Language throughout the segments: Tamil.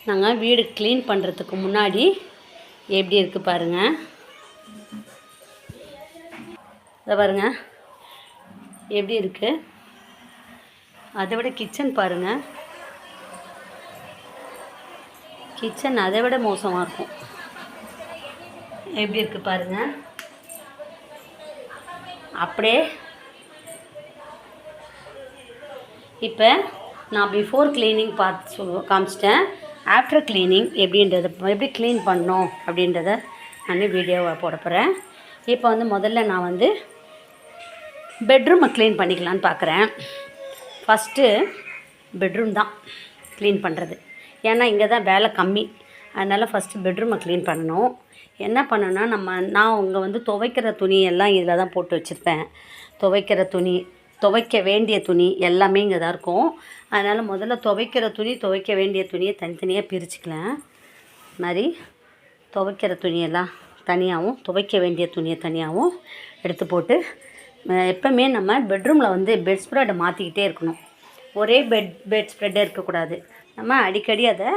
நாங்கள் வீடு க்ளீன் பண்ணுறதுக்கு முன்னாடி எப்படி இருக்குது பாருங்கள். இதை பாருங்கள் எப்படி இருக்குது. அதை விட கிச்சன் பாருங்கள். கிச்சன் அதை விட மோசமாக இருக்கும். எப்படி இருக்குது பாருங்கள். அப்படியே இப்போ நான் பிஃபோர் க்ளீனிங் பார்த்து காமிச்சிட்டேன். ஆஃப்டர் க்ளீனிங் எப்படி க்ளீன் பண்ணணும் அப்படின்றத நான் வீடியோவை போட போகிறேன். இப்போ முதல்ல நான் பெட்ரூமை க்ளீன் பண்ணிக்கலான்னு பார்க்குறேன். ஃபஸ்ட்டு பெட்ரூம் தான் க்ளீன் பண்ணுறது. ஏன்னா இங்கே தான் வேலை கம்மி. அதனால் ஃபஸ்ட்டு பெட்ரூமை க்ளீன் பண்ணணும். என்ன பண்ணணுன்னா நான் இங்கே துவைக்கிற துணி எல்லாம் இதில் தான் போட்டு வச்சுருப்பேன். துவைக்க வேண்டிய துணி எல்லாமே இங்கே தான் இருக்கும். அதனால் முதல்ல துவைக்க வேண்டிய துணியை தனித்தனியாக பிரிச்சுக்கலாம். மாதிரி துவைக்கிற துணியெல்லாம் தனியாகவும் துவைக்க வேண்டிய துணியை தனியாகவும் எடுத்து போட்டு எப்போவுமே நம்ம பெட்ரூமில் பெட் ஸ்ப்ரெட்டை மாற்றிக்கிட்டே இருக்கணும். ஒரே பெட் ஸ்ப்ரெட்டே இருக்கக்கூடாது. நம்ம அடிக்கடி அதை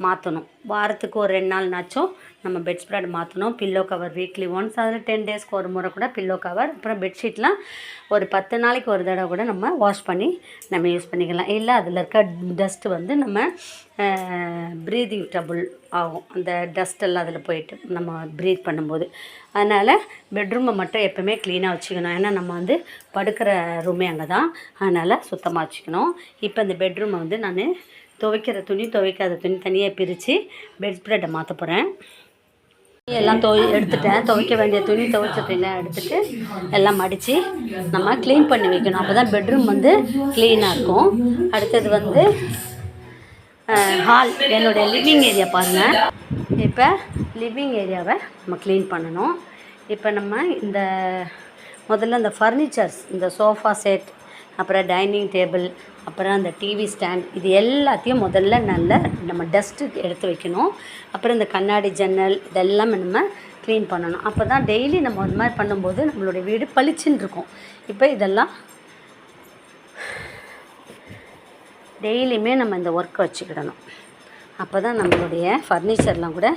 மாற்றணும். வாரத்துக்கு ஒரு 2 நாள்னாச்சும் நம்ம பெட் ஸ்ப்ரெட் மாற்றணும். பில்லோ கவர் வீக்லி ஒன்ஸ், அதில் 10 டேஸ்க்கு ஒரு முறை கூட பில்லோ கவர். அப்புறம் பெட்ஷீட்லாம் ஒரு 10 நாளைக்கு ஒரு தடவை கூட நம்ம வாஷ் பண்ணி நம்ம யூஸ் பண்ணிக்கலாம். இல்லை அதில் இருக்க டஸ்ட்டு நம்ம ப்ரீதிங் ட்ரபுள் ஆகும். அந்த டஸ்ட்டெல்லாம் அதில் போயிட்டு நம்ம ப்ரீத் பண்ணும்போது. அதனால் பெட்ரூமை மட்டும் எப்போவுமே க்ளீனாக வச்சுக்கணும். ஏன்னா நம்ம படுக்கிற ரூமே அங்கே தான். அதனால் சுத்தமாக வச்சுக்கணும். இப்போ இந்த பெட்ரூமை நான் துவைக்கிற துணி துவைக்காத துணி தனியாக பிரித்து பெட் ஸ்ப்ரெட்டை மாற்ற போகிறேன். எல்லாம் எடுத்துட்டேன். துவைக்க வேண்டிய துணி துவைச்ச துணியெலாம் எடுத்துகிட்டு எல்லாம் மடித்து நம்ம க்ளீன் பண்ணி வைக்கணும். அப்போ தான் பெட்ரூம் க்ளீனாக இருக்கும். அடுத்தது ஹால், என்னுடைய லிவிங் ஏரியா பாருங்கள். இப்போ லிவிங் ஏரியாவை நம்ம க்ளீன் பண்ணணும். இப்போ நம்ம முதல்ல இந்த ஃபர்னிச்சர்ஸ், இந்த சோஃபா செட், அப்புறம் டைனிங் டேபிள், அப்புறம் அந்த டிவி ஸ்டாண்ட், இது எல்லாத்தையும் முதல்ல நம்ம டஸ்ட்டு எடுத்து வைக்கணும். அப்புறம் இந்த கண்ணாடி ஜன்னல் இதெல்லாம் நம்ம க்ளீன் பண்ணணும். அப்போ தான் டெய்லி நம்ம அது மாதிரி பண்ணும்போது நம்மளுடைய வீடு பளிச்சுன்னு இருக்கும். இப்போ இதெல்லாம் டெய்லியுமே நம்ம இந்த ஒர்க்கை வச்சுக்கிடணும். அப்போ தான் நம்மளுடைய ஃபர்னிச்சர்லாம் கூட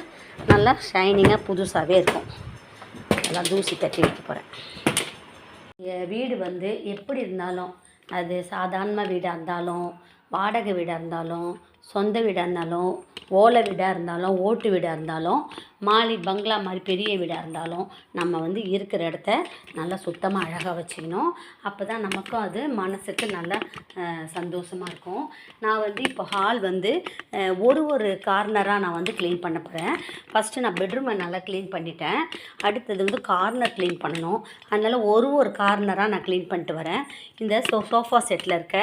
நல்லா ஷைனிங்காக புதுசாகவே இருக்கும். அதெல்லாம் தூசி தட்டி வைக்க போகிறேன். வீடு எப்படி இருந்தாலும், அது சாதாரண வீடாக இருந்தாலும், வாடகை வீடாக இருந்தாலும், சொந்த வீடாக இருந்தாலும், ஓலை வீடாக இருந்தாலும், ஓட்டு வீடாக இருந்தாலும், மாடி பங்களா மாதிரி பெரிய வீடாக இருந்தாலும், நம்ம இருக்கிற இடத்த நல்லா சுத்தமாக அழகாக வச்சுக்கணும். அப்போ தான் நமக்கும் அது மனசுக்கு நல்லா சந்தோஷமாக இருக்கும். நான் இப்போ ஹால் ஒரு கார்னராக நான் க்ளீன் பண்ண போகிறேன். ஃபஸ்ட்டு நான் பெட்ரூமை நல்லா க்ளீன் பண்ணிட்டேன். அடுத்தது கார்னர் க்ளீன் பண்ணணும். அதனால் ஒரு கார்னராக நான் க்ளீன் பண்ணிட்டு வரேன். இந்த சோஃபா செட்டில் இருக்க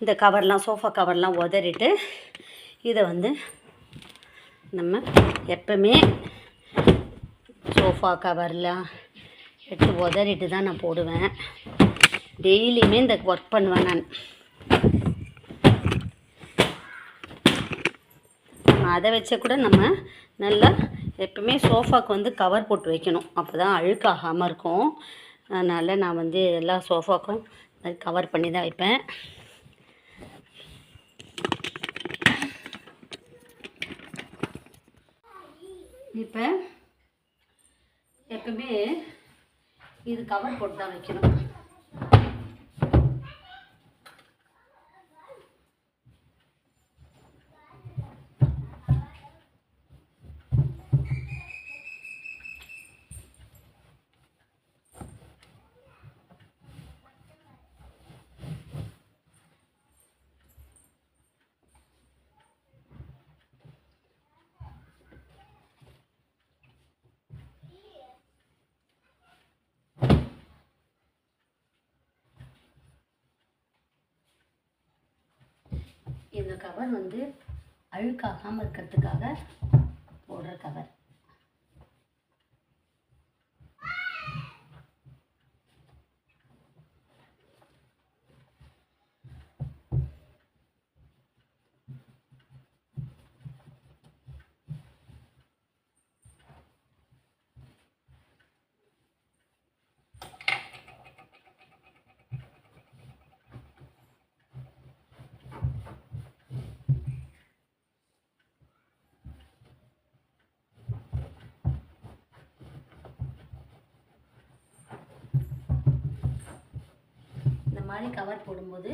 இந்த கவர்லாம், சோஃபா கவர்லாம் உதறிட்டு இதை நம்ம எப்பவுமே சோஃபா கவர்லாம் எடுத்து உதறிட்டு தான் நான் போடுவேன். டெய்லியுமே இந்த ஒர்க் பண்ணுவேன் நான். அதை வச்சு கூட நம்ம நல்லா எப்பவுமே சோஃபாவுக்கு கவர் போட்டு வைக்கணும். அப்போ தான் அழுக்காகாமல் இருக்கும். அதனால் நான் எல்லா சோஃபாவுக்கும் கவர் பண்ணி தான் வைப்பேன். இப்போ எப்பவுமே இது கவர் போட்டு தான் வைக்கணும். இந்த கவர் அழுக்காகாமல் இருக்கிறதுக்காக போடுற கவர். மாதிரி கவர் போடும்போது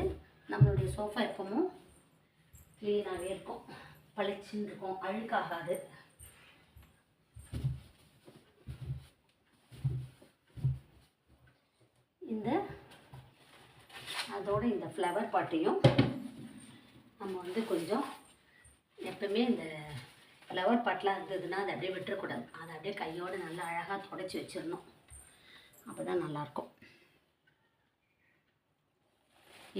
நம்மளுடைய சோஃபா எப்பவும் க்ளீனாகவே இருக்கும், பளிச்சுன்னு இருக்கும், அழுக்காகாது. அதோட இந்த ஃப்ளவர் பாட்டையும் நம்ம வந்து கொஞ்சம் எப்பவுமே இந்த ஃப்ளவர் பாட்டெலாம் இருந்ததுன்னா அதை அப்படியே விட்டுறக்கூடாது. அதை அப்படியே கையோடு நல்லா அழகாக துடைச்சி வச்சிடணும், அப்போ தான் நல்லாயிருக்கும்.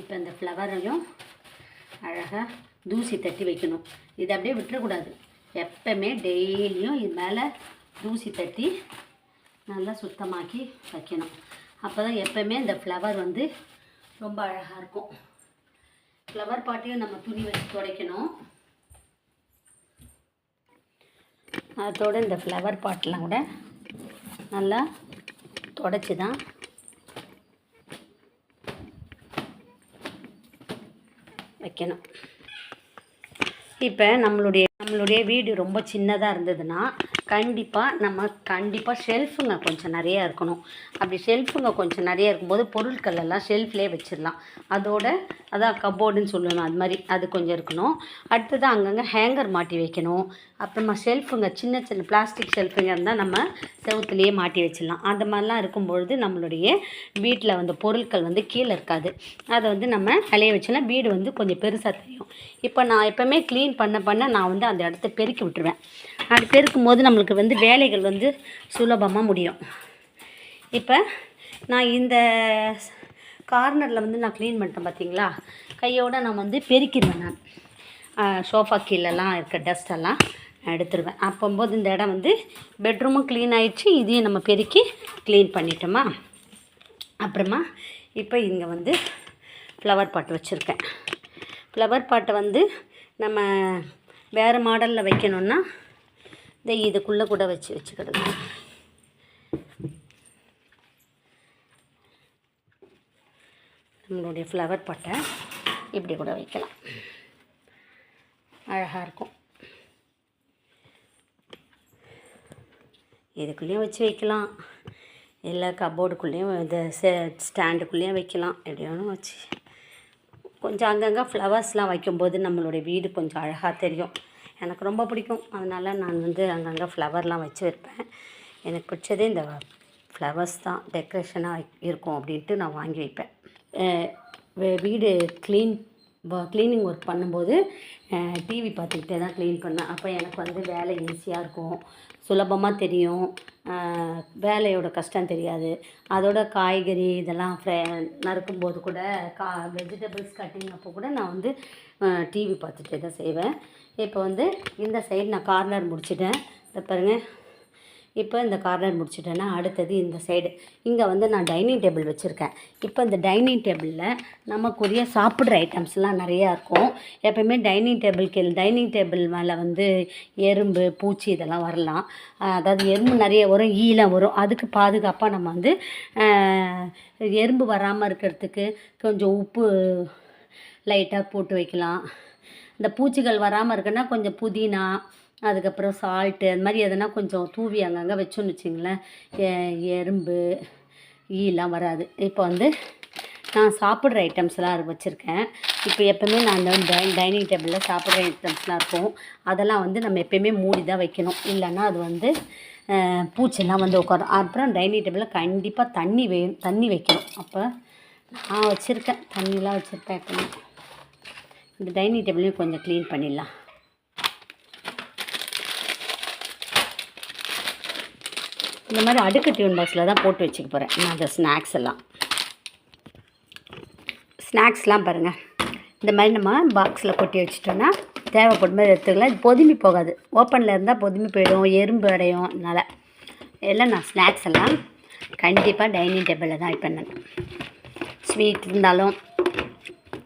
இப்போ இந்த ஃப்ளவரையும் அழகாக தூசி தட்டி வைக்கணும். இதை அப்படியே விட்டுறக்கூடாது. எப்பவுமே டெய்லியும் இது மேலே தூசி தட்டி நல்லா சுத்தமாக்கி வைக்கணும். அப்போ தான் எப்பவுமே இந்த ஃப்ளவர் வந்து ரொம்ப அழகாக இருக்கும். ஃப்ளவர் பாட்டையும் நம்ம துணி வச்சு துடைக்கணும். அதோட இந்த ஃப்ளவர் பாட்டெலாம் கூட நல்லா துடைச்சி தான் வைக்கணும். இப்போ நம்மளுடைய வீடு ரொம்ப சின்னதாக இருந்ததுன்னா கண்டிப்பாக ஷெல்ஃபுங்க கொஞ்சம் நிறையா இருக்கணும். அப்படி ஷெல்ஃபுங்க கொஞ்சம் நிறையா இருக்கும்போது பொருட்கள் எல்லாம் ஷெல்ஃப்லேயே வச்சிடலாம். அதான் கப்போர்டுன்னு சொல்லணும், அது மாதிரி அது கொஞ்சம் இருக்கணும். அடுத்தது அங்கங்கே ஹேங்கர் மாட்டி வைக்கணும். அப்புறமா ஷெல்ஃபுங்க சின்ன சின்ன பிளாஸ்டிக் ஷெல்ஃபுங்க இருந்தால் நம்ம செவுத்துலேயே மாட்டி வச்சிடலாம். அந்த மாதிரிலாம் இருக்கும்பொழுது நம்மளுடைய வீட்டில் வந்து பொருட்கள் வந்து கீழே இருக்காது. அதை வந்து நம்ம தலையை வச்சோன்னா வீடு வந்து கொஞ்சம் பெருசாக தெரியும். இப்போ நான் எப்போவுமே க்ளீன் பண்ண நான் வந்து அந்த இடத்த பெருக்கி விட்டுருவேன். அது பெருக்கும் போது நம்மளுக்கு வந்து வேலைகள் வந்து சுலபமாக முடியும். இப்போ நான் இந்த கார்னரில் வந்து நான் க்ளீன் பண்ணிட்டேன் பார்த்தீங்களா, கையோடு நான் வந்து பெருக்கிடுவேன். நான் சோஃபா கீழெல்லாம் இருக்க டஸ்ட்டெல்லாம் எடுத்துருவேன். அப்போம்போது இந்த இடம் வந்து பெட்ரூமும் க்ளீன் ஆகிடுச்சு. இதையும் நம்ம பெருக்கி க்ளீன் பண்ணிட்டோமா. அப்புறமா இப்போ இங்கே வந்து ஃப்ளவர் பாட் வச்சுருக்கேன். ஃப்ளவர் பாட்டை வந்து நம்ம வேறு மாடலில் வைக்கணுன்னா இதுக்குள்ளே கூட வச்சுக்கிடுங்க. நம்மளுடைய ஃப்ளவர் பாட்டை இப்படி கூட வைக்கலாம், அழகாக இருக்கும். இதுக்குள்ளேயும் வச்சு வைக்கலாம், இல்லை கப்போர்டுக்குள்ளேயும் இந்த ஸ்டாண்டுக்குள்ளேயும் வைக்கலாம். எப்படியும் வச்சு கொஞ்சம் அங்கங்கே ஃப்ளவர்ஸ்லாம் வைக்கும்போது நம்மளுடைய வீடு கொஞ்சம் அழகாக தெரியும். எனக்கு ரொம்ப பிடிக்கும். அதனால் நான் வந்து அங்கங்கே ஃப்ளவர்லாம் வச்சு வைப்பேன். எனக்கு பிடிச்சதே இந்த ஃப்ளவர்ஸ் தான், டெக்கரேஷனாக இருக்கும் அப்படின்ட்டு நான் வாங்கி வைப்பேன். வீடு க்ளீனிங் ஒர்க் பண்ணும்போது டிவி பார்த்துக்கிட்டே தான் க்ளீன் பண்ணேன். அப்போ எனக்கு வந்து வேலை ஈஸியாக இருக்கும், சுலபமாக தெரியும், வேலையோட கஷ்டம் தெரியாது. அதோட காய்கறி இதெல்லாம் நறுக்கும்போது கூட வெஜிடபிள்ஸ் கட்டிங் அப்போ கூட நான் வந்து டிவி பார்த்துட்டே தான் செய்வேன். இப்போ வந்து இந்த சைடு நான் கார்னர் முடிச்சிட்டேன். இதை பாருங்கள், இப்போ இந்த கார்னர் முடிச்சிட்டேன்னா அடுத்தது இந்த சைடு இங்கே வந்து நான் டைனிங் டேபிள் வச்சுருக்கேன். இப்போ இந்த டைனிங் டேபிளில் நமக்குரிய சாப்பிட்ற ஐட்டம்ஸ்லாம் நிறையா இருக்கும். எப்போயுமே டைனிங் டேபிள் மேலே வந்து எறும்பு பூச்சி இதெல்லாம் வரலாம். அதாவது எறும்பு நிறைய வரும், ஈலாம் வரும். அதுக்கு பாதுகாப்பாக நம்ம வந்து எறும்பு வராமல் இருக்கிறதுக்கு கொஞ்சம் உப்பு லைட்டாக போட்டு வைக்கலாம். இந்த பூச்சிகள் வராமல் இருக்குன்னா கொஞ்சம் புதினா, அதுக்கப்புறம் சால்ட்டு, அது மாதிரி எதனா கொஞ்சம் தூவி அங்கங்கே வச்சோன்னு வச்சிங்களேன், எறும்பு ஈலாம் வராது. இப்போ வந்து நான் சாப்பிட்ற ஐட்டம்ஸ்லாம் வச்சுருக்கேன். இப்போ எப்போவுமே நான் அந்த டைனிங் டேபிளில் சாப்பிட்ற ஐட்டம்ஸ்லாம் இருக்கும். அதெல்லாம் வந்து நம்ம எப்போயுமே மூடி தான் வைக்கணும், இல்லைன்னா அது வந்து பூச்செல்லாம் வந்து உட்காரும். அப்புறம் டைனிங் டேபிளில் கண்டிப்பாக தண்ணி வைக்கணும். அப்போ நான் வச்சுருக்கேன், தண்ணிலாம் வச்சுருப்பேன் எப்போவுமே. இந்த டைனிங் டேபிளையும் கொஞ்சம் க்ளீன் பண்ணிடலாம். இந்த மாதிரி அடுக்கு டியூன் பாக்ஸில் தான் போட்டு வச்சுக்க போகிறேன் நான் அந்த ஸ்நாக்ஸ்லாம் பாருங்கள். இந்த மாதிரி நம்ம பாக்ஸில் கொட்டி வச்சிட்டோன்னா தேவைப்படும் மாதிரி எடுத்துக்கலாம். இது பொதுமி போகாது, ஓப்பனில் இருந்தால் பொதுமி போயிடும், எறும்பு அடையும். அதனால் எல்லாம் நான் ஸ்நாக்ஸ் எல்லாம் கண்டிப்பாக டைனிங் டேபிளில் தான் வைப்பேன். நான் ஸ்வீட் இருந்தாலும்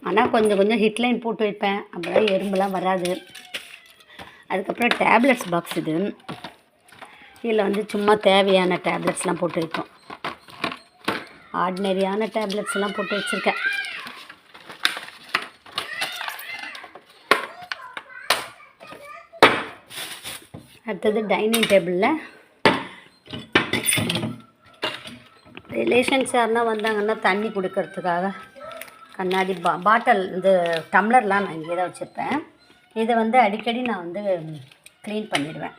ஆனால் கொஞ்சம் ஹிட்லைன் போட்டு வைப்பேன், அப்புறம் எறும்புலாம் வராது. அதுக்கப்புறம் டேப்லெட்ஸ் பாக்ஸ் இது, இதில் வந்து சும்மா தேவையான டேப்லெட்ஸ்லாம் போட்டு வைப்போம். ஆர்டினரியான டேப்லெட்ஸ்லாம் போட்டு வச்சுருக்கேன். அடுத்தது டைனிங் டேபிளில் ரிலேஷன்ஸ் யாருன்னா வந்தாங்கன்னா தண்ணி கொடுக்கறதுக்காக கண்ணாடி பாட்டில் இந்த டம்ளர்லாம் நான் இங்கே தான் வச்சுருப்பேன். இதை வந்து அடிக்கடி நான் வந்து க்ளீன் பண்ணிடுவேன்.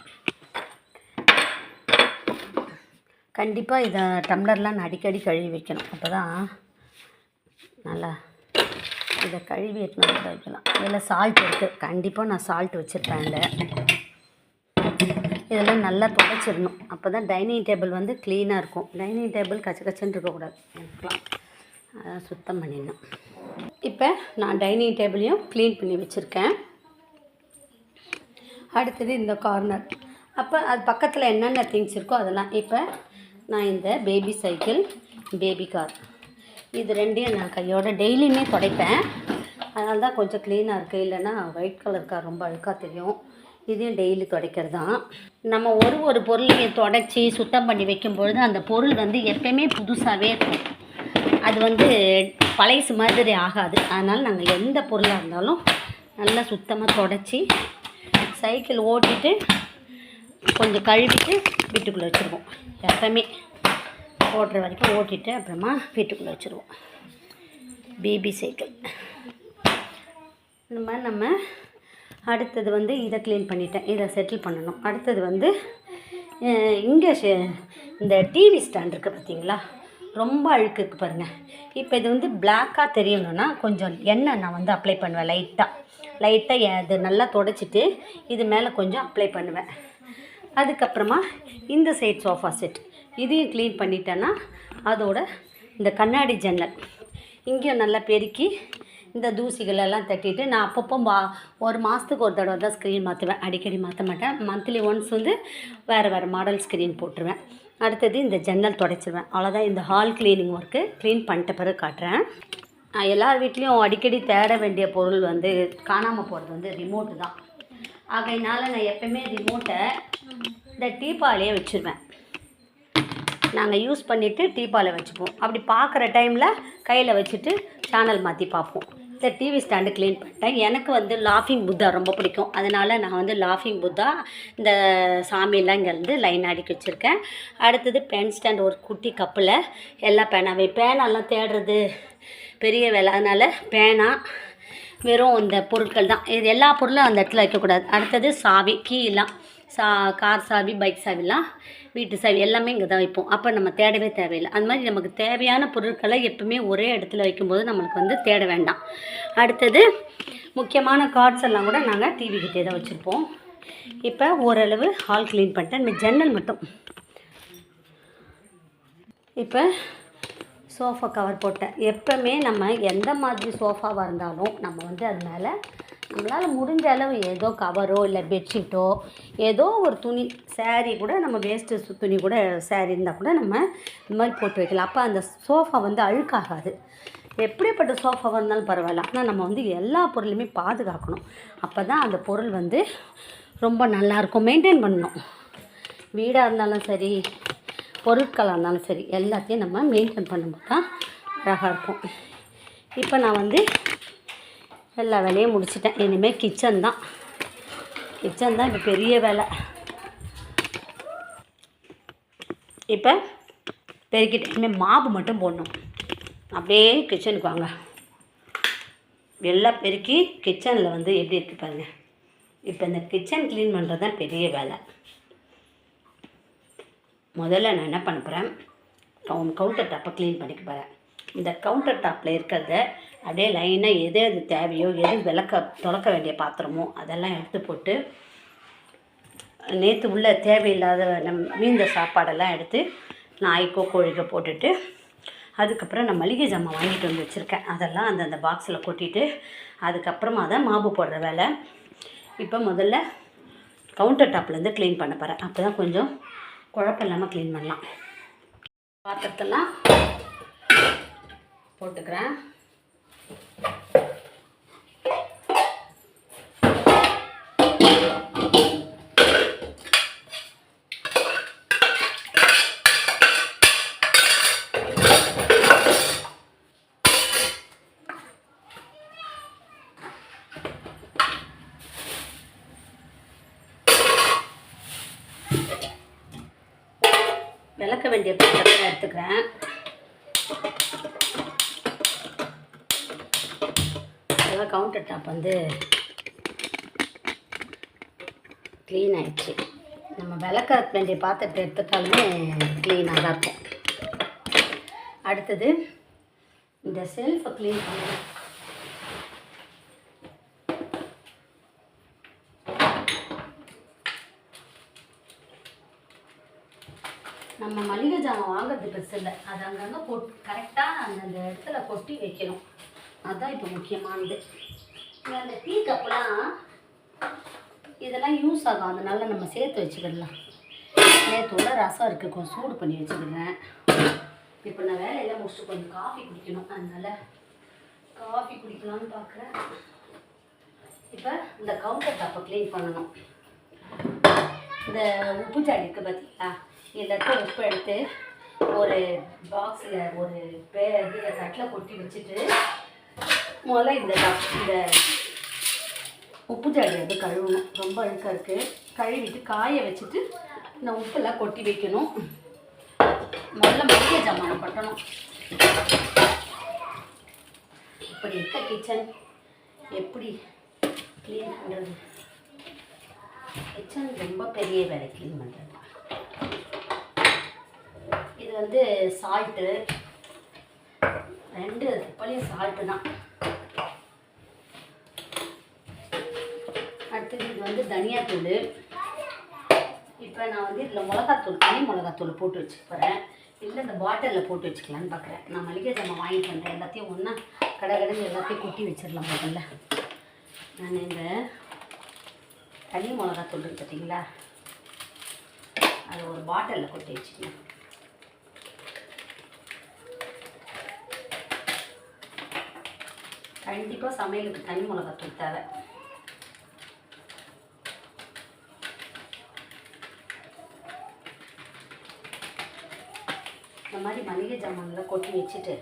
கண்டிப்பாக இதை டம்ளர்லாம் நான் அடிக்கடி கழுவி வைக்கணும். அப்போ தான் நல்லா இதை கழுவி எடுத்துன்னு வைக்கலாம். இதில் சால்ட் இருக்குது, கண்டிப்பாக நான் சால்ட் வச்சுருப்பேன். இதெல்லாம் நல்லா துடைச்சிடணும். அப்போ தான் டைனிங் டேபிள் வந்து க்ளீனாக இருக்கும். டைனிங் டேபிள் கச்சன்னு இருக்கக்கூடாது, இருக்கலாம். அதான் சுத்தம் பண்ணிடணும். இப்போ நான் டைனிங் டேபிளையும் க்ளீன் பண்ணி வச்சுருக்கேன். அடுத்தது இந்த கார்னர். அப்போ அது பக்கத்தில் என்னென்ன திங்ஸ் இருக்கோ அதெல்லாம். இப்போ நான் இந்த பேபி சைக்கிள், பேபி கார், இது ரெண்டையும் நான் கையோட டெய்லியுமே துடைப்பேன். அதனால தான் கொஞ்சம் க்ளீனாக இருக்குது. இல்லைன்னா ஒயிட் கலர் கார் ரொம்ப அழுக்காக தெரியும். இதையும் டெய்லி துடைக்கிறது தான். நம்ம ஒரு பொருளையும் துடைச்சி சுத்தம் பண்ணி வைக்கும்பொழுது அந்த பொருள் வந்து எப்பயுமே புதுசாகவே இருக்கும். அது வந்து பழைசு மாதிரி ஆகாது. அதனால் நாங்கள் எந்த பொருளாக இருந்தாலும் நல்லா சுத்தமாக துடைச்சி சைக்கிள் ஓட்டிட்டு கொஞ்சம் கழுவிட்டு வீட்டுக்குள்ளே வச்சுருவோம். எப்பவுமே ஓட்டுற வரைக்கும் ஓட்டிட்டு அப்புறமா வீட்டுக்குள்ளே வச்சுருவோம். பேபி சைக்கிள் இந்த மாதிரி. நம்ம அடுத்தது வந்து இதை க்ளீன் பண்ணிட்டேன். இதை செட்டில் பண்ணணும். அடுத்தது வந்து இங்கே இந்த டிவி ஸ்டாண்ட் இருக்குது பார்த்தீங்களா, ரொம்ப அழுக்கு இருக்குது பாருங்கள். இப்போ இது வந்து பிளாக்காக தெரியணுன்னா கொஞ்சம் எண்ணெய் நான் வந்து அப்ளை பண்ணுவேன். லைட்டாக இது நல்லா துடைச்சிட்டு இது மேலே கொஞ்சம் அப்ளை பண்ணுவேன். அதுக்கப்புறமா இந்த சைட் சோஃபா செட் இதையும் க்ளீன் பண்ணிட்டேன்னா அதோட இந்த கண்ணாடி ஜன்னல் இங்கேயும் நல்லா பெருக்கி இந்த தூசிகளெல்லாம் தட்டிட்டு நான் அப்பப்போ ஒரு மாதத்துக்கு ஒரு தடவை தான் ஸ்க்ரீன் மாற்றுவேன். அடிக்கடி மாற்ற மாட்டேன். மந்த்லி ஒன்ஸ் வந்து வேறு மாடல் ஸ்க்ரீன் போட்டுருவேன். அடுத்தது இந்த ஜன்னல் துடைச்சிருவேன். அவ்வளோதான். இந்த ஹால் க்ளீனிங் ஒர்க்கு க்ளீன் பண்ணிட்ட பிறகு காட்டுறேன். எல்லார் வீட்லேயும் அடிக்கடி தேட வேண்டிய பொருள் வந்து காணாமல் போகிறது வந்து ரிமோட்டு தான். ஆகையினால நான் எப்போயுமே ரிமோட்டை இந்த டீப்பாலேயே வச்சுருவேன். நாங்கள் யூஸ் பண்ணிவிட்டு டீப்பாலை வச்சுப்போம். அப்படி பார்க்குற டைமில் கையில் வச்சுட்டு சேனல் மாற்றி பார்ப்போம். இந்த டிவி ஸ்டாண்டு க்ளீன் பண்ணிட்டேன். எனக்கு வந்து லாஃபிங் புத்தா ரொம்ப பிடிக்கும். அதனால் நான் வந்து லாஃபிங் புத்தா இந்த சாமியெல்லாம் இங்கேருந்து லைன் அடிக்க வச்சுருக்கேன். அடுத்தது பென் ஸ்டாண்ட், ஒரு குட்டி கப்பில் எல்லா பேனாலாம் தேடுறது பெரிய வேலை. அதனால் பேனா வெறும் இந்த பொருட்கள் தான். இது எல்லா பொருளும் அந்த இடத்துல வைக்கக்கூடாது. அடுத்தது சாவி, கீலாம், கார் சாவி, பைக் சாவிலாம், வீட்டு சாவி எல்லாமே இங்கே தான் வைப்போம். அப்போ நம்ம தேடவே தேவையில்லை. அந்த மாதிரி நமக்கு தேவையான பொருட்களை எப்பவுமே ஒரே இடத்துல வைக்கும்போது நம்மளுக்கு வந்து தேட வேண்டாம். அடுத்தது முக்கியமான கார்ட்ஸ் எல்லாம் கூட நாங்கள் டிவி கிட்டே தான் வச்சுருப்போம். இப்போ ஓரளவு ஹால் க்ளீன் பண்ணிட்டேன். இந்த ஜன்னல் மட்டும். இப்போ சோஃபா கவர் போட்டேன். எப்போவுமே நம்ம எந்த மாதிரி சோஃபாவாக இருந்தாலும் நம்ம வந்து அது மேலே நம்மளால் முடிஞ்ச அளவு ஏதோ கவரோ இல்லை பெட்ஷீட்டோ ஏதோ ஒரு துணி, சேரீ கூட நம்ம வேஸ்ட்டு துணி கூட சேரீ இருந்தால் கூட நம்ம இந்த மாதிரி போட்டு வைக்கலாம். அப்போ அந்த சோஃபா வந்து அழுக்காகாது. எப்படிப்பட்ட சோஃபாவாக இருந்தாலும் பரவாயில்ல. ஆனால் நம்ம வந்து எல்லா பொருளுமே பாதுகாக்கணும். அப்போ தான் அந்த பொருள் வந்து ரொம்ப நல்லாயிருக்கும். மெயின்டைன் பண்ணணும். வீடாக இருந்தாலும் சரி, பொருட்களாக இருந்தாலும் சரி, எல்லாத்தையும் நம்ம மெயின்டைன் பண்ணும்போது தான் அழகாக இருக்கும். இப்போ நான் வந்து எல்லா வேலையும் முடிச்சிட்டேன். இனிமேல் கிச்சன் தான் இப்போ பெரிய வேலை. இப்போ பெருக்கிட்டு இனிமேல் மாவு மட்டும் போடணும். அப்படியே கிச்சனுக்கு வாங்க. எல்லாம் பெருக்கி கிச்சனில் வந்து எப்படி இருக்குது பாருங்கள். இப்போ இந்த கிச்சன் க்ளீன் பண்ணுறது தான் பெரிய வேலை. முதல்ல நான் என்ன பண்ண போகிறேன், கவுண்டர் டாப்பை க்ளீன் பண்ணிக்க போகிறேன். இந்த கவுண்டர் டாப்பில் இருக்கிறத அப்படியே லைனாக எது எது தேவையோ, எது துலக்க வேண்டிய பாத்திரமோ அதெல்லாம் எடுத்து போட்டு, நேற்று உள்ள தேவையில்லாத மீந்த சாப்பாடெல்லாம் எடுத்து நாய்க்கோ கோழிக்கோ போட்டுட்டு, அதுக்கப்புறம் நான் மளிகை ஜாமான் வாங்கிட்டு வந்து வச்சுருக்கேன். அதெல்லாம் அந்தந்த பாக்ஸில் கொட்டிட்டு அதுக்கப்புறமா தான் மாவு போடுற வேலை. இப்போ முதல்ல கவுண்டர் டாப்லேருந்து க்ளீன் பண்ண போகிறேன். அப்போ தான் கொஞ்சம் குழப்பம் இல்லாமல் க்ளீன் பண்ணலாம். பாத்திரத்தெல்லாம் போட்டுக்கிறேன். விளக்க வேண்டிய பாத்திரத்தை எடுத்துக்கிறேன். அதாவது கவுண்டர் டாப் வந்து க்ளீன் ஆகிடுச்சு. நம்ம விளக்க வேண்டிய பாத்திரத்தை எடுத்துட்டாலுமே க்ளீனாக தான் இருக்கும். அடுத்தது இந்த செல்ஃபை க்ளீன் பண்ணணும். நம்ம மளிகை ஜாமான் வாங்குறது பெருசு இல்லை, அது அங்கங்கே கரெக்டாக அந்தந்த இடத்துல கொட்டி வைக்கணும். அதுதான் இப்போ முக்கியமானது. அந்த டீ கப்லாம் இதெல்லாம் யூஸ் ஆகும், அதனால நம்ம சேர்த்து வச்சுக்கிடலாம். நேற்றோட ரசம் இருக்குது, கொஞ்சம் சூடு பண்ணி வச்சுக்கிறேன். இப்போ நான் வேலையெல்லாம் முடிச்சுட்டு கொஞ்சம் காஃபி குடிக்கணும், அதனால் காஃபி குடிக்கலான்னு பார்க்குறேன். இப்போ இந்த கவுண்டர் டாப்பை க்ளீன் பண்ணணும். இந்த உப்பு ஜாடி இருக்குது பார்த்தீங்களா, எல்லாத்தையும் உப்பு எடுத்து ஒரு பாக்ஸில் ஒரு இதில் தட்டில் கொட்டி வச்சுட்டு முதல்ல இந்த உப்பு ஜாடி வந்து கழுவணும். ரொம்ப அழுக்காக இருக்குது. கழுவிட்டு காய வச்சுட்டு இந்த உப்பெல்லாம் கொட்டி வைக்கணும். முதல்ல மளிகை ஜாமான் கட்டணும். இப்படி இருக்க கிச்சன் எப்படி க்ளீன் பண்ணுறது? கிச்சன் ரொம்ப பெரிய வேலை க்ளீன் பண்ணுறது. இது வந்து சால்ட்டு, 2 துப்பலையும் சால்ட்டு தான். அடுத்தது இது வந்து தனியாத்தூள். இப்போ நான் வந்து இதில் மிளகாத்தூள், தனி மிளகாத்தூள் போட்டு வச்சுக்க போகிறேன். இல்லை இந்த பாட்டிலில் போட்டு வச்சுக்கலான்னு பார்க்குறேன். நான் மளிகை ஜாமான் வாங்கிட்டு வந்தேன், எல்லாத்தையும் ஒன்றா கடைன்னு எல்லாத்தையும் கொட்டி வச்சிடலாம். முதல்ல நான் இந்த தனி மிளகாத்தூள் இருக்குது பார்த்தீங்களா, அதை ஒரு பாட்டிலில் கொட்டி வச்சுக்கணும். கண்டிப்பாக சமையலுக்கு தனி மிளகாத்தூள் தேவை. இந்த மாதிரி மளிகை ஜாமான்லாம் கொட்டி வச்சுட்டு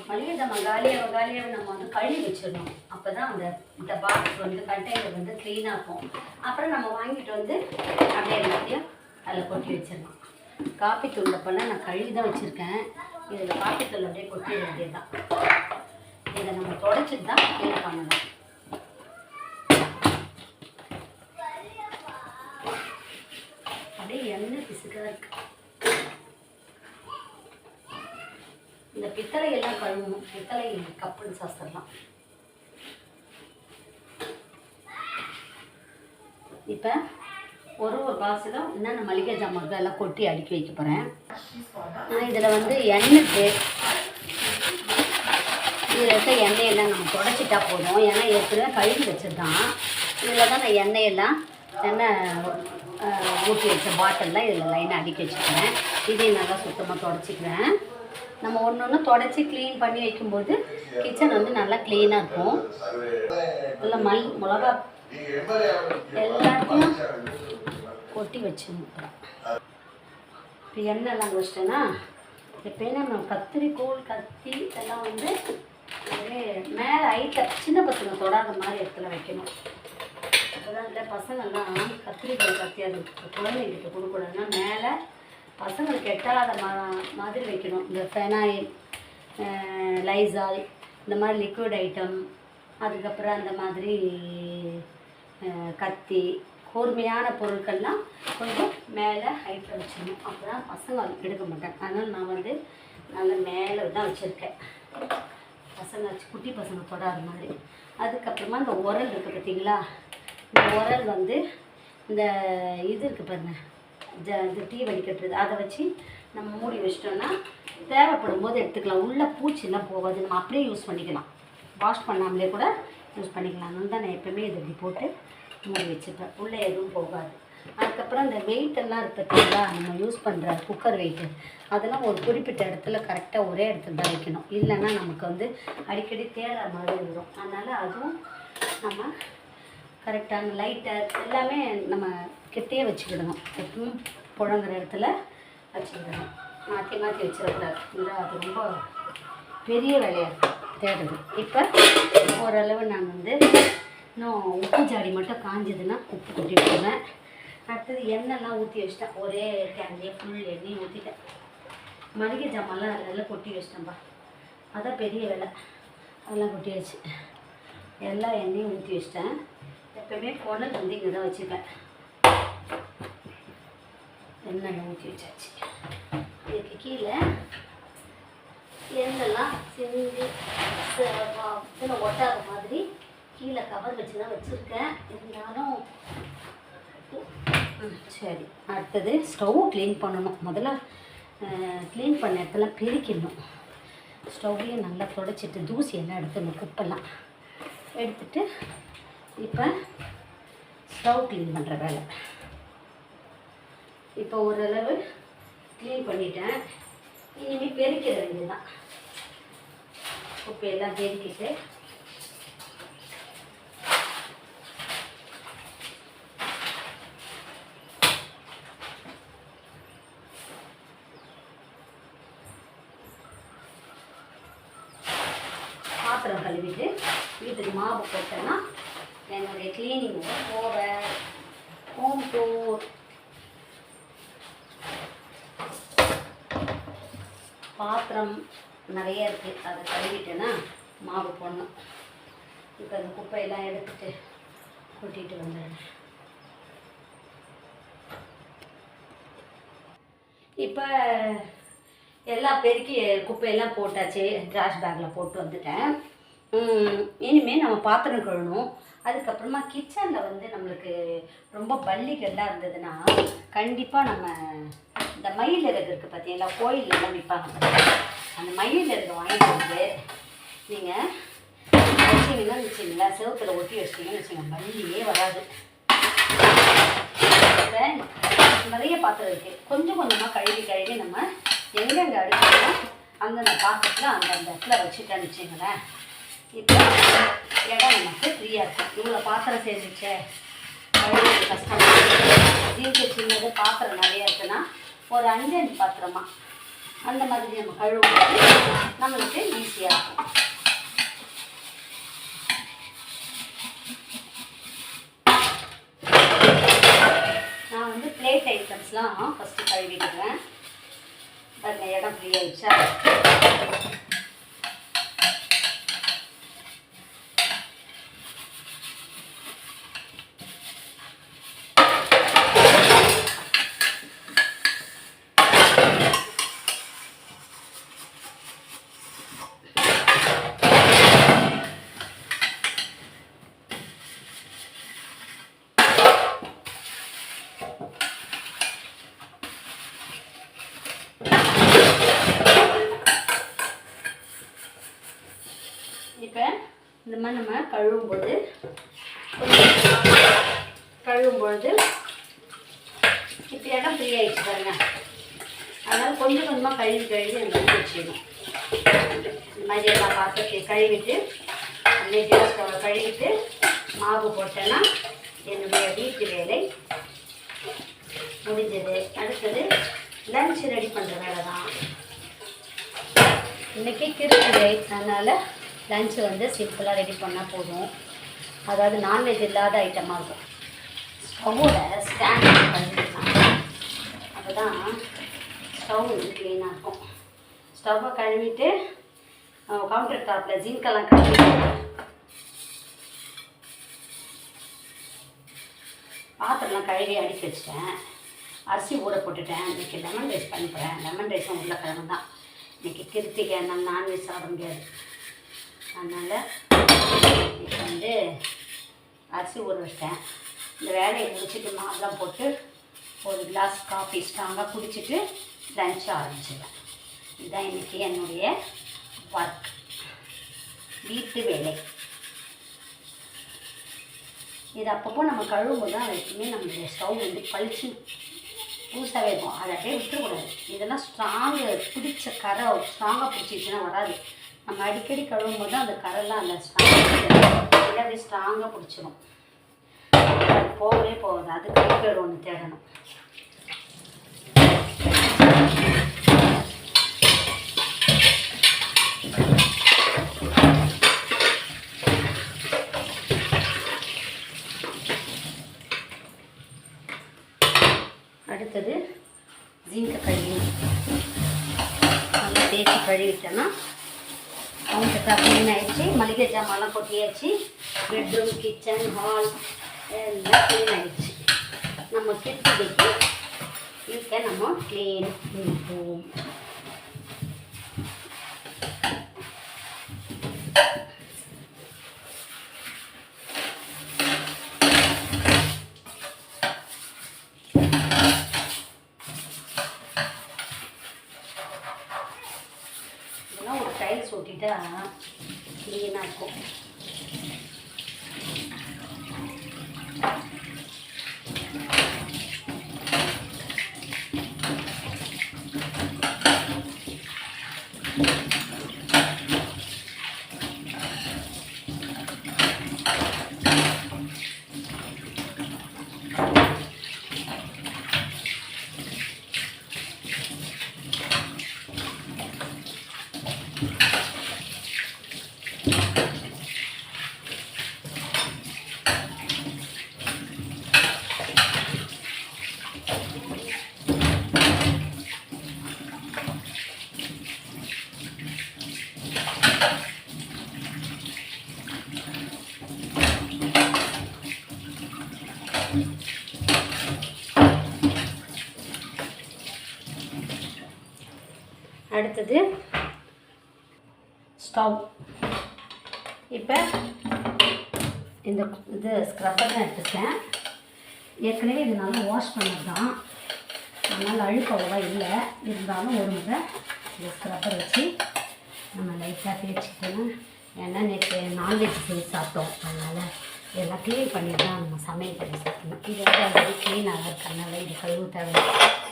மளிகை ஜாமான் காலியாக நம்ம வந்து கழுவி வச்சிடணும். அப்போ தான் இந்த பாக்ஸ் வந்து கண்டெய்னர் வந்து க்ளீனாக இருக்கும். அப்புறம் நம்ம வாங்கிட்டு வந்து அப்படியே எல்லாத்தையும் அதில் கொட்டி வச்சிடணும். காப்பி தூள் அப்போல்லாம் நான் கழுவி தான் வச்சுருக்கேன். இதில் காப்பி தூள் அப்படியே கொட்டி வேண்டியது தான். இதை நம்ம தொடச்சிட்டு தான் க்ளீன் பண்ணணும். அப்படியே எண்ணெய் பிசுக்காக இருக்கு. இந்த பித்தளையெல்லாம் கழுவணும். பித்தளை கப்புன்னு சாஸ்திரலாம். இப்போ ஒரு பாக்ஸில் என்னென்ன மளிகை ஜாமான் எல்லாம் கொட்டி அடுக்கி வைக்க போகிறேன். இதில் வந்து எண்ணெய்க்கு இதில் இருக்க எண்ணெயெல்லாம் நம்ம தொடச்சிட்டா போதும். ஏன்னா ஏற்கனவே கழுவி வச்சுருந்தான். இதில் தான் நான் எண்ணெய் ஊற்றி வச்ச பாட்டில்லாம் இதில் லைனாக அடுக்கி வச்சுக்கிறேன். இதையும் நல்லா சுத்தமாக தொடச்சிக்கிறேன். நம்ம ஒன்று தொடச்சி க்ளீன் பண்ணி வைக்கும்போது கிச்சன் வந்து நல்லா க்ளீனாக இருக்கும். நல்லா மிளகா எல்லாத்தையும் கொட்டி வச்சுருக்கிறோம். இப்போ எண்ணெய்லாம் வச்சிட்டேன்னா எப்போயும் நம்ம கத்திரிக்கோள் கத்தி இதெல்லாம் வந்து மேலே ஹைட்டில் சின்ன பசங்க தொடாத மாதிரி இடத்துல வைக்கணும். அப்போதான் இல்லை பசங்கள்லாம் கத்திரிக்கோள் கத்தி அது குழந்தைகிட்ட கொடுக்கூடாதுன்னா மேலே பசங்களுக்கு எட்டாத மாதிரி வைக்கணும். இந்த ஃபெனாயில், லைசால், இந்த மாதிரி லிக்விட் ஐட்டம், அதுக்கப்புறம் அந்த மாதிரி கத்தி, கூர்மையான பொருட்கள்லாம் கொஞ்சம் மேலே ஹைட்டில் வச்சிடணும். அப்போ தான் பசங்க எடுக்க மாட்டாங்க. அதனால் நான் வந்து நல்லா மேலே தான் வச்சுருக்கேன், பசங்க குட்டி பசங்க தொடாத மாதிரி. அதுக்கப்புறமா இந்த உரல் இருக்குது பார்த்தீங்களா, இந்த உரல் வந்து இந்த இது இருக்குது பாருங்கள், இது டீ வடிகட்டுறது, அதை வச்சு நம்ம மூடி வச்சிட்டோன்னா தேவைப்படும் போது எடுத்துக்கலாம். உள்ளே பூச்சிலாம் போகாது, நம்ம அப்படியே யூஸ் பண்ணிக்கலாம். வாஷ் பண்ணாமலே கூட யூஸ் பண்ணிக்கலாம். அதனால தான் நான் எப்போவுமே இது இப்படி போட்டு மூடி வச்சுப்பேன், உள்ளே எதுவும் போகாது. அதுக்கப்புறம் இந்த வெயிட்டெல்லாம் இருக்குது பார்த்தீங்களா, நம்ம யூஸ் பண்ணுற குக்கர் வெயிட்டு, அதெல்லாம் ஒரு குறிப்பிட்ட இடத்துல கரெக்டாக ஒரே இடத்துல தான் வைக்கணும். இல்லைன்னா நமக்கு வந்து அடிக்கடி தேடுற மாதிரி வரும். அதனால் அதுவும் நம்ம கரெக்டான லைட்டர் எல்லாமே நம்ம கிட்டேயே வச்சுக்கிடணும். எப்பவும் புழங்குற இடத்துல வச்சுக்கிடணும், மாற்றி மாற்றி வச்சிடக்கூடாது. இல்லை அது ரொம்ப பெரிய வேலையாக இருக்கும் தேடுது. இப்போ ஓரளவு நான் வந்து இன்னும் உப்பு ஜாடி மட்டும் காஞ்சதுன்னா உப்பு கொட்டி விட்டுருவேன். அடுத்தது எண்ணெய்லாம் ஊற்றி வச்சிட்டேன். ஒரே கேன்லேயே ஃபுல் எண்ணெயும் ஊற்றிட்டேன். மளிகை ஜாமான்லாம் அதெல்லாம் கொட்டி வச்சிட்டேன்ப்பா. அதான் பெரிய வேலை. அதெல்லாம் கொட்டி வச்சு எல்லா எண்ணெயும் ஊற்றி வச்சிட்டேன். எப்போயுமே குடல் வந்து இங்கே தான் வச்சுப்பேன். எண்ணெய் ஊற்றி வச்சாச்சு. இதுக்கு கீழே எண்ணெய்லாம் செஞ்சு ஒட்டாத மாதிரி கீழே கவர் வச்சு தான் வச்சுருக்கேன். இருந்தாலும் சரி. அடுத்தது ஸ்டவ் க்ளீன் பண்ணணும். முதல்ல க்ளீன் பண்ண இடத்துலாம் பெருக்கிடணும். ஸ்டவ்லையும் நல்லா துடைச்சிட்டு தூசி எல்லாம் எடுத்துடணும். குப்பெல்லாம் எடுத்துட்டு இப்போ ஸ்டவ் க்ளீன் பண்ணுற வேலை. இப்போ ஓரளவு க்ளீன் பண்ணிட்டேன். இனிமேல் பெருக்கிற வேண்டியதுதான். குப்பையெல்லாம் பெருக்கிட்டு பாத்திரம் கழுவிட்டு வீட்டுக்கு மாவு போட்டேன்னா என்னுடைய க்ளீனிங் ஓவர். Home tour. பாத்திரம் நிறைய இருக்குது. அதை கழுவிட்டேன்னா மாவு போடணும். இப்போ அந்த குப்பையெல்லாம் எடுத்துட்டு கொட்டிட்டு வந்துடுறேன். இப்போ எல்லாம் பெருக்கி குப்பையெல்லாம் போட்டாச்சு. ட்ராஷ் பேக்கில் போட்டு வந்துட்டேன். இனிமேல் நம்ம பாத்திரம் கழுவணும். அதுக்கப்புறமா கிச்சனில் வந்து நம்மளுக்கு ரொம்ப பல்லிகள்லாம் இருந்ததுன்னா கண்டிப்பாக நம்ம இந்த மயில் இறகு இருக்குது பார்த்தீங்களா, கோயிலெல்லாம் விற்பாங்க. அந்த மயில் இறகு வாங்கிட்டு வந்து நீங்கள் வச்சிங்கன்னா வச்சிங்களா, செவத்தில் ஒட்டி வச்சிட்டிங்கன்னு வச்சுங்க, பல்லியே வராது. நிறைய பாத்திரம் இருக்குது. கொஞ்சம் கொஞ்சமாக கழுவி நம்ம எங்கெங்கே அடுக்கணும் அந்தந்த பாத்திரத்தில் அந்தந்த இடத்துல வச்சுட்டேன்னு வச்சுங்களேன். இப்போ இடம் நமக்கு ஃப்ரீயாக இருக்கும். இவ்வளோ பாத்திரம் சேர்ந்துச்சே, கழுவுறது கஷ்டமாக. ஜீன்ஸு சின்னது பாத்திரம் நிறையா இருக்குன்னா ஒரு 5 பாத்திரமா அந்த மாதிரி நம்ம கழுவும்போது நம்மளுக்கு ஈஸியாக இருக்கும். நான் வந்து பிளேட் ஐட்டம்ஸ்லாம் ஃபஸ்ட்டு கழுவிடுவேன். அந்த இடம் ஃப்ரீ ஆகிடுச்சா. இப்போ இந்த மாதிரி நம்ம கழுவும்பொழுது இப்போ இடம் ஃப்ரீ ஆகிடுச்சு பாருங்க. அதனால் கொஞ்சம் கொஞ்சமாக கழுவி அந்த மாதிரி வச்சுக்கணும். இந்த மாதிரி எல்லாம் பார்த்து கழுவிட்டு நீட்டாக ஸ்டவ்வை கழுவிட்டு மாவு போட்டேன்னா என்னுடைய வீட்டு வேலை முடிஞ்சது. அடுத்தது லன்ச் ரெடி பண்ணுற வேலை தான். இன்றைக்கி கிருத்திகை, அதனால் லன்ச்சு வந்து சிம்பிளாக ரெடி பண்ணால் போதும். அதாவது நான்வெஜ் இல்லாத ஐட்டமாக இருக்கும். ஸ்டவ்வோட ஸ்டாண்ட் கழுவிடலாம். அப்போ தான் ஸ்டவ் வந்து க்ளீனாக இருக்கும். ஸ்டவ்வை கழுவிட்டு கவுண்டர் டாப்பில் ஜிங்க்கெல்லாம் கழுவிட்டு பாத்திரம்லாம் கழுவி அடுக்கி வச்சுட்டேன். அரிசி ஊற போட்டுட்டேன். இன்றைக்கி லெமன் ரைஸ் பண்ணிப்பேன். லெமன் ரைஸும் உருளைக்கிழங்கு தான். இன்றைக்கி கிருத்திகை, நம்ம நான்வெஜ் சாப்பிட முடியாது. அதனால் இப்போ வந்து அரிசி ஊற வச்சிட்டேன். இந்த வேலையை முடிச்சுட்டு மாவுலாம் போட்டு ஒரு கிளாஸ் காஃபி ஸ்ட்ராங்காக குடிச்சிட்டு லன்ச் ஆரம்பிச்சிடுவேன். இதுதான் இன்றைக்கி என்னுடைய ஒர்க், வீட்டு வேலை. இது அப்பப்போ நம்ம கழுவும்போது தான் எப்பவுமே நம்மளுடைய ஸ்டவ் வந்து பளிச்சு புதுசாகவே இருக்கும். அதை அப்படியே விட்டுறக்கூடாது. இதெல்லாம் ஸ்ட்ராங்காக பிடிச்சிச்சுன்னா வராது. நம்ம அடிக்கடி கழுவும் போது அந்த கரெல்லாம் அந்த அப்படியே ஸ்ட்ராங்காக பிடிச்சிடும். போகவே போகாது. அது கைப்பேர் ஒன்று தேடணும். அடுத்தது ஜிங்கை கழுவி நல்லா தேய்ச்சி கழுவிட்டேன்னா கவுண்டர் க்ளீன் ஆகிடுச்சு. மளிகை ஜாமான்லாம் கொட்டியாச்சு. பெட்ரூம், கிச்சன், ஹால் எல்லாம் க்ளீன் ஆகிடுச்சு. நம்ம கிட்ஸுக்கு இதுக்கே நம்ம க்ளீன் பண்ணிப்போம். இதெல்லாம் ஒரு டைல்ஸ் ஒட்டிட்டா க்ளீனாக இருக்கும். அடுத்தது ஸ்டவ். இப்போ இந்த இது ஸ்க்ரப்பர் தான் எடுத்துட்டேன். ஏற்கனவே இது நல்லா வாஷ் பண்ணது தான், அதனால் அழுக்கு அவ்வளோவா இல்லை. இருந்தாலும் ஒரு முறை இந்த ஸ்க்ரப்பர் வச்சு நம்ம லைட்டாக தேய்ச்சிக்கணும். ஏன்னா நேற்று நான்வெஜ் செய்து சாப்பிட்டோம், அதனால் இதெல்லாம் க்ளீன் பண்ணி தான் நம்ம சமையல் பண்ணி சாப்பிடணும். இது வந்து ஆல்ரெடி க்ளீனாக இருக்கனால இது கழுவு தேவை.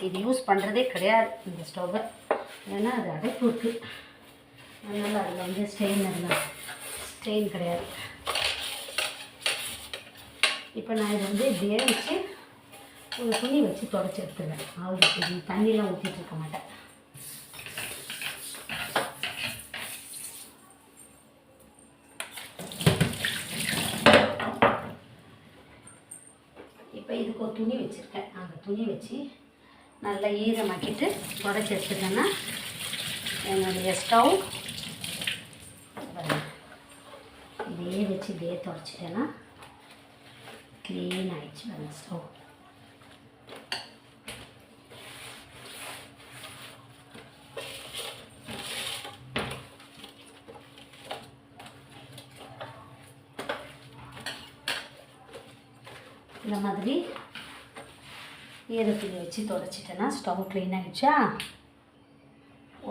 இது யூஸ் பண்ணுறதே கிடையாது இந்த ஸ்டவ்வை, ஏன்னா அது அடைப்பு இருக்குது. அதனால் அதில் வந்து ஸ்ட்ரெயின் கிடையாது. இப்போ நான் இதை வந்து இப்படியே வச்சு ஒரு துணி வச்சு தொடச்சி எடுத்துருவேன். அவ்வளோ தண்ணியெலாம் ஊற்றிட்டு இருக்க மாட்டேன். இப்போ இதுக்கு ஒரு துணி வச்சுருக்கேன். அந்த துணி வச்சு நல்லா ஈரமாக்கிட்டு தொடச்சி எடுத்துட்டேன்னா என்னுடைய ஸ்டவ் இதே வச்சு இதே தொடச்சிட்டேன்னா க்ளீன் ஆகிடுச்சு அந்த ஸ்டவ். இந்த மாதிரி ஈர துணி வச்சு தொடச்சிட்டேன்னா ஸ்டவ் க்ளீன் ஆகிடுச்சா.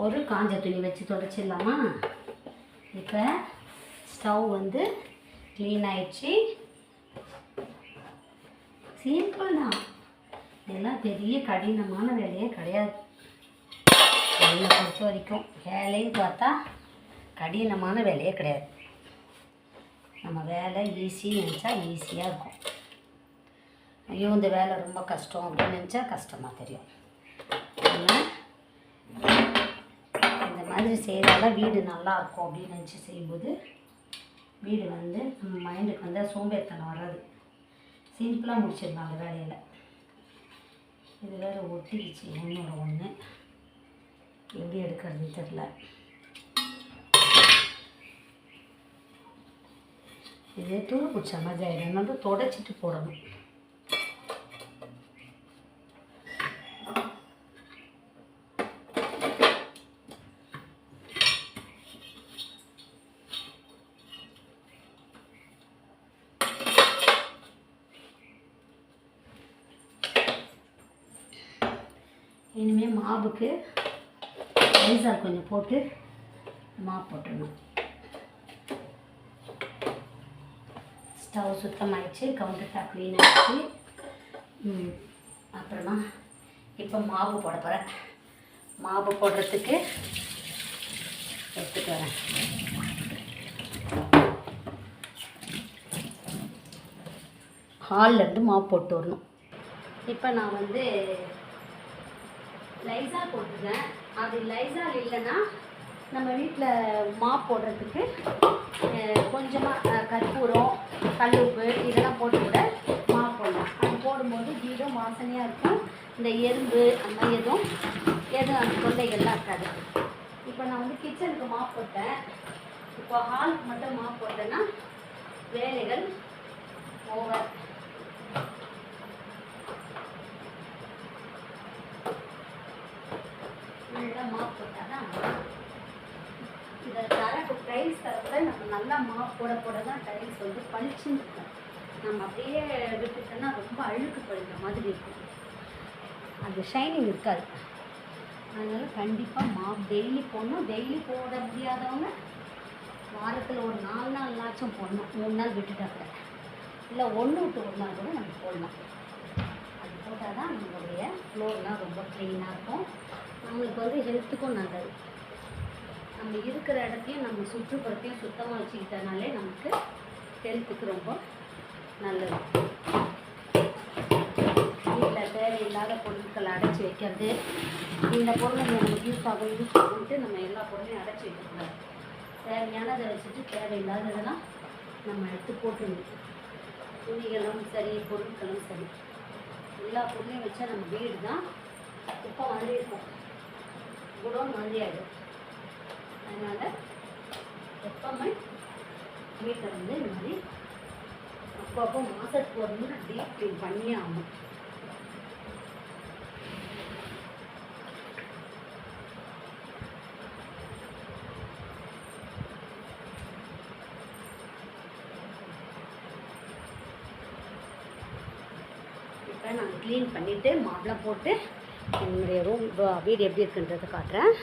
ஒரு காஞ்ச துணி வச்சு தொடச்சிடலாமா. இப்போ ஸ்டவ் வந்து க்ளீன் ஆகிடுச்சு. சிம்பிள் தான், இதெல்லாம் பெரிய கடினமான வேலையே கிடையாது. என்னை பொறுத்த வரைக்கும் வேலைன்னு பார்த்தா கடினமான வேலையே கிடையாது. நம்ம வேலை ஈஸின்னு நினச்சா ஈஸியாக இருக்கும். ஐயோ இந்த வேலை ரொம்ப கஷ்டம் அப்படின்னு நினச்சா கஷ்டமாக தெரியும். ஆனால் இந்த மாதிரி செய்கிறதால வீடு நல்லாயிருக்கும் அப்படின்னு நினச்சி செய்யும்போது வீடு வந்து நம்ம மைண்டுக்கு வந்து சோம்பேறித்தனம் வராது. சிம்பிளாக முடிச்சிடலாம் அந்த வேலையில். இது வேறு ஒட்டிடுச்சு ஒன்று எப்படி எடுக்கிறதுன்னு தெரில. இது துணி பிடிச்ச மாதிரி ஆகிடும், வந்து தொடச்சிட்டு போடணும். இனிமேல் மாவுக்கு லைசால் கொஞ்சம் போட்டு மாவு போட்டுடணும். ஸ்டவ் சுத்தமாகிடுச்சு, கவுண்டர் டாப் க்ளீன் ஆகிடுச்சு. அப்புறமா இப்போ மாவு போட போகிறேன். மாவு போடுறதுக்கு எடுத்துகிட்டு வரேன். ஹால்லேருந்து மாவு போட்டு வரணும். இப்போ நான் வந்து லைசால் போட்டுருக்கேன். அது லைசால் இல்லைன்னா நம்ம வீட்டில் மாப் போடுறதுக்கு கொஞ்சமாக கற்பூரம், கல்லுப்பு இதெல்லாம் போட்டு கூட மாப் போடலாம். போடும்போது வீடும் வாசனையாக இருக்கும். இந்த எறும்பு அந்த மாதிரி எதுவும் அந்த தொல்லைகள்லாம் இருக்காது. இப்போ நான் வந்து கிச்சனுக்கு மாப் போட்டேன். இப்போ ஹாலுக்கு மட்டும் மாப் போட்டேன்னா வேலைகள் ஓவர். நல்லா மாப் போட்டால் தான் இந்த டைல்ஸ் தரப்ப நம்ம நல்லா மாப் போட தான் டைல்ஸ் வந்து பளிச்சுன்னு இருக்கும். நம்ம அப்படியே விட்டுட்டோன்னா ரொம்ப அழுக்கு படுற மாதிரி இருக்கும், அது ஷைனிங் இருக்காது. அதனால் கண்டிப்பாக மாப் டெய்லி போடணும். டெய்லி போட முடியாதவங்க வாரத்தில் ஒரு 4 நாள்னாச்சும் போடணும். 3 நாள் விட்டுட்டாங்க, இல்லை 1 விட்டு 1 நாள் கூட நம்ம போடலாம். அது போட்டால் தான் நம்மளுடைய ஃப்ளோர்லாம் ரொம்ப க்ளீனாக இருக்கும். நம்மளுக்கு வந்து ஹெல்த்துக்கும் நல்லது. நம்ம இருக்கிற இடத்தையும் நம்ம சுற்றுப்புறத்தையும் சுத்தமாக வச்சுக்கிட்டனாலே நமக்கு ஹெல்த்துக்கு ரொம்ப நல்லது. வீட்டில் தேவையில்லாத பொருட்களை அடைச்சி வைக்கிறது, இந்த பொருளை நமக்கு யூஸ் ஆகும்ட்டு நம்ம எல்லா பொருளையும் அடைச்சி வைக்கக்கூடாது. தேவையானதை வச்சுட்டு தேவையில்லாததெல்லாம் நம்ம எடுத்து போட்டுருணும். துணிகளும் சரி, பொருட்களும் சரி, எல்லா பொருளையும் வச்சா நம்ம வீடு தான் குப்பை மாதிரி இருக்கும், குடோன் மாதிரி ஆகிடும். அதனால் எப்பவுமே வீட்டை வந்து இந்த மாதிரி அப்பப்போ மாதத்துக்கு ஒரு முறை டீப் க்ளீன் பண்ணியே ஆகும். இப்போ நான் க்ளீன் பண்ணிவிட்டு மாப்லாம் போட்டு என்னுடைய ரூம் வீடு எப்படி இருக்குன்றதை காட்டுறேன்.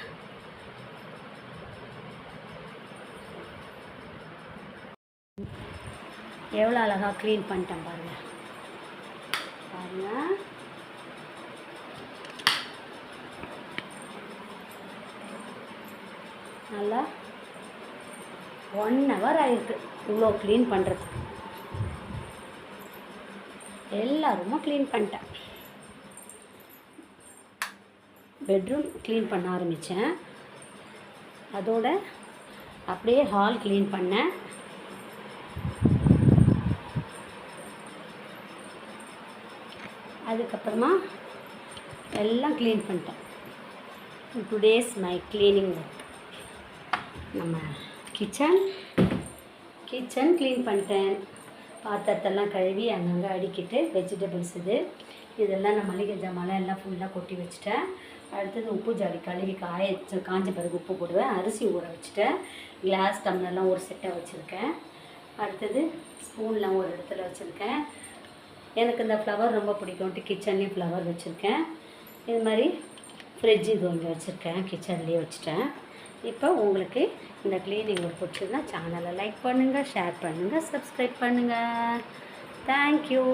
எவ்வளோ அழகாக க்ளீன் பண்ணிட்டேன் பாருங்கள். நல்லா 1 hour ஆகிருக்கு இவ்வளோ க்ளீன் பண்ணுறதுக்கு. எல்லா ரூமும் க்ளீன் பண்ணிட்டேன். பெட்ரூம் க்ளீன் பண்ண ஆரம்பித்தேன், அதோட அப்படியே ஹால் க்ளீன் பண்ணேன். அதுக்கப்புறமா எல்லாம் க்ளீன் பண்ணிட்டேன். Today's my cleaning work. நம்ம கிச்சன் க்ளீன் பண்ணிட்டேன். பாத்திரத்தெல்லாம் கழுவி அங்கங்கே அடிக்கிட்டு வெஜிடபிள்ஸ் இதெல்லாம் நான் மளிகை ஜாமான்லாம் எல்லாம் ஃபுல்லாக கொட்டி வச்சுட்டேன். அடுத்தது உப்பு ஜாடி கழுவி காஞ்ச பிறகு உப்பு போடுவேன். அரிசி ஊற வச்சுட்டேன். கிளாஸ் டம்ளர்லாம் ஒரு செட்டாக வச்சுருக்கேன். அடுத்தது ஸ்பூன்லாம் ஒரு இடத்துல வச்சுருக்கேன். எனக்கு இந்த ஃப்ளவர் ரொம்ப பிடிக்கும்ட்டு கிச்சன்லேயும் ஃப்ளவர் வச்சுருக்கேன். இது மாதிரி ஃப்ரிட்ஜ் இது இங்கே வச்சுருக்கேன், கிச்சன்லேயே வச்சுட்டேன். இப்போ உங்களுக்கு இந்த க்ளீனிங் பிடிச்சிருந்தா சேனலை லைக் பண்ணுங்கள், ஷேர் பண்ணுங்கள், சப்ஸ்கிரைப் பண்ணுங்கள். தேங்க்யூ.